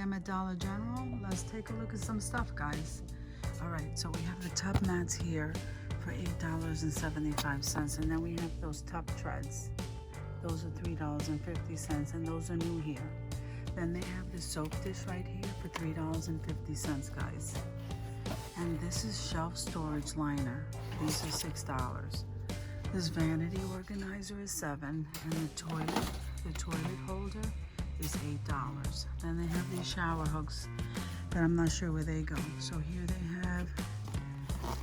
am at Dollar General. Let's take a look at some stuff, guys. All right, so we have the tub mats here for $8.75, and then we have those tub treads. Those are $3.50, and those are new here. Then they have the soap dish right here for $3.50, guys. And this is shelf storage liner. These are $6. This vanity organizer is $7, and the toilet holder is $8. Then they have these shower hooks that I'm not sure where they go. So here they have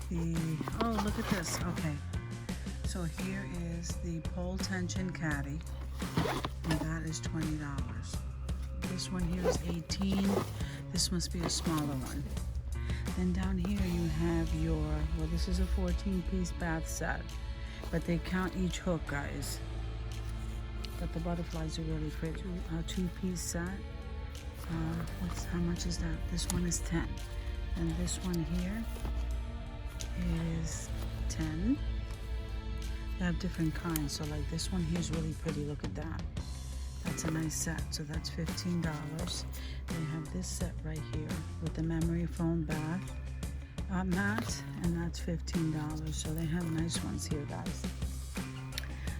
the, oh, look at this. Okay, so here is the pole tension caddy, and that is $20. This one here is $18. This must be a smaller one. Then down here you have your, well, this is a 14-piece bath set, but they count each hook, guys. But the butterflies are really pretty. A two-piece set. How much is that? This one is 10, and this one here is 10. They have different kinds. So like this one here is really pretty. Look at that. That's a nice set. So that's $15. They have this set right here with the memory foam bath mat, and that's $15. So they have nice ones here, guys.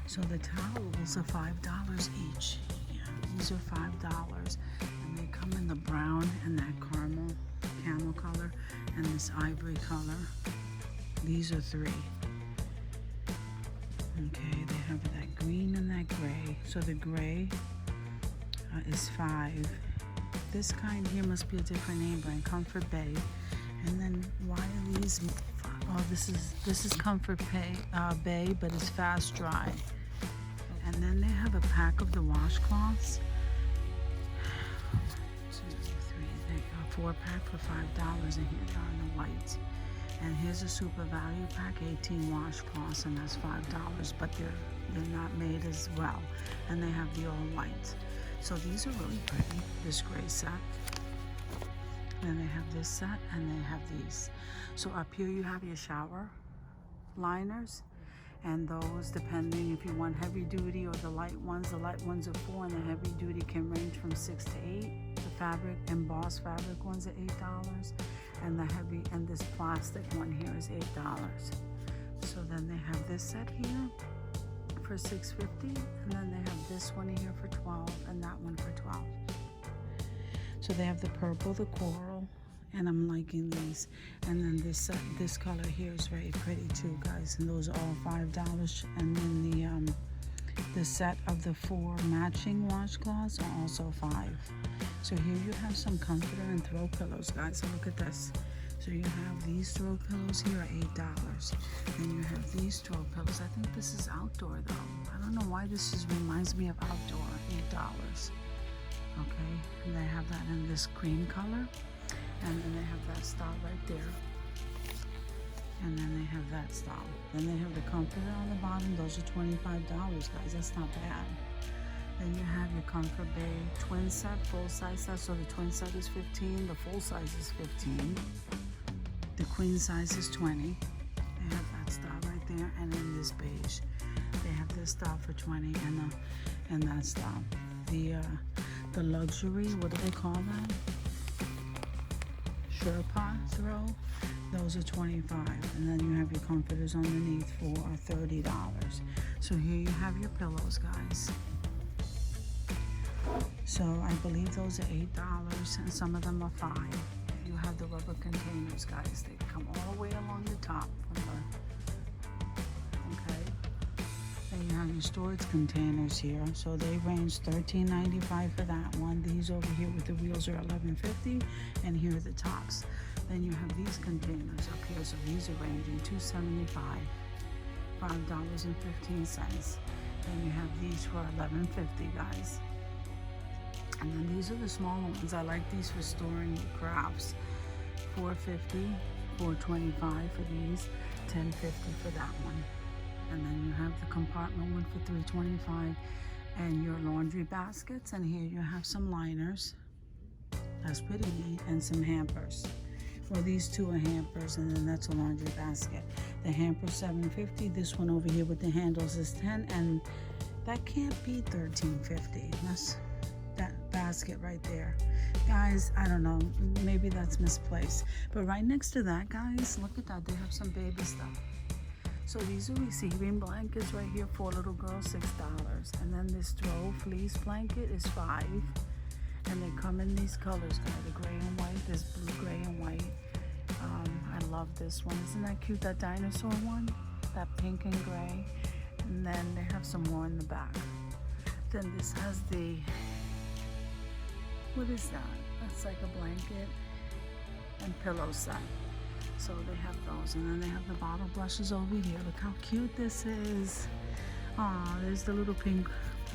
So the towels are $5 each. Yeah, these are $5, and they come in the brown and that camel color, and this ivory color. These are $3. Okay, they have that green and that gray. So the gray is $5. This kind here must be a different name brand, Comfort Bay. And then why are these? Oh, this is Comfort Bay, but it's fast dry. And then they have a pack of the washcloths. 1, 2, 3. They got a 4-pack for $5, and here they are in the white. And here's a super value pack, 18 washcloths, and that's $5. But they're not made as well, and they have the all white. So these are really pretty. This gray set. Then they have this set, and they have these. So up here you have your shower liners, and those, depending if you want heavy duty or the light ones are 4, and the heavy duty can range from 6 to 8. The fabric, embossed fabric ones are $8, and the heavy and this plastic one here is $8. So then they have this set here for $6.50, and then they have this one here for $12, and that one for $12. So they have the purple, the coral, and I'm liking these. And then this color here is very pretty too, guys. And those are all $5. And then the set of the 4 matching washcloths are also $5. So here you have some comforter and throw pillows, guys. So look at this. So you have these throw pillows here are $8. Then you have these throw pillows. I think this is outdoor though. I don't know why this reminds me of outdoor. $8. Okay, and they have that in this cream color, and then they have that style right there, and then they have that style. Then they have the comforter on the bottom. Those are $25, guys. That's not bad. Then you have your Comfort Bay twin set, full size set. So the twin set is $15, the full size is $15, the queen size is $20. They have that style right there, and in this beige, they have this style for $20, and that style. The luxury, what do they call that? Sherpa throw. Those are $25, and then you have your comforters underneath for $30. So here you have your pillows, guys. So I believe those are $8, and some of them are $5. You have the rubber containers, guys. They come all the way along the top from okay. Then you have your storage containers here. So they range $13.95 for that one. These over here with the wheels are $11.50, and here are the tops. Then you have these containers up here. So these are ranging $2.75, $5.15. Then you have these for $11.50, guys. And then these are the smaller ones. I like these for storing your crafts. $4.50, $4.25 for these, $10.50 for that one. And then you have the compartment one for $3.25, and your laundry baskets. And here you have some liners. That's pretty neat, and some hampers. Well, these two are hampers, and then that's a laundry basket. The hamper's $7.50. This one over here with the handles is $10, and that can't be $13.50. That's that basket right there. Guys, I don't know, maybe that's misplaced. But right next to that, guys, look at that. They have some baby stuff. So these are receiving blankets right here for a little girl, $6. And then this throw fleece blanket is $5. And they come in these colors, guys, the gray and white. There's blue, gray, and white. I love this one. Isn't that cute, that dinosaur one? That pink and gray. And then they have some more in the back. Then this has the, what is that? That's like a blanket and pillow set. So they have those. And then they have the bottle brushes over here. Look how cute this is. Aw, there's the little pink,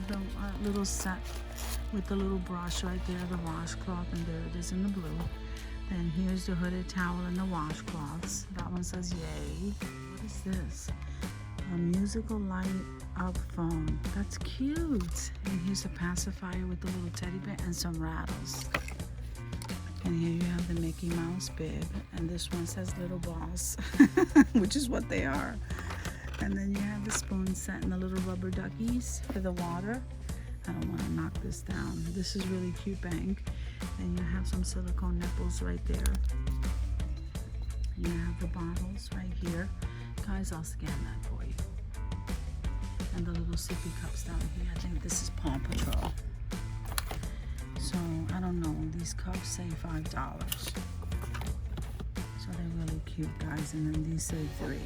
the little set with the little brush right there, the washcloth, and there it is in the blue. Then here's the hooded towel and the washcloths. That one says yay. What is this? A musical light up phone. That's cute. And here's a pacifier with the little teddy bear and some rattles. And here you have the Mickey Mouse bib. And this one says little boss, which is what they are. And then you have the spoon set and the little rubber duckies for the water. I don't want to knock this down. This is really cute bank. And you have some silicone nipples right there. You have the bottles right here. Guys, I'll scan that for you. And the little sippy cups down here. I think this is Paw Patrol. So, I don't know. These cups say $5. So they're really cute, guys. And then these say $3.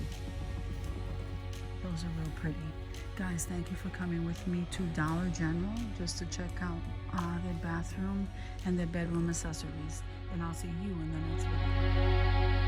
Those are real pretty. Guys, thank you for coming with me to Dollar General just to check out their bathroom and their bedroom accessories. And I'll see you in the next video.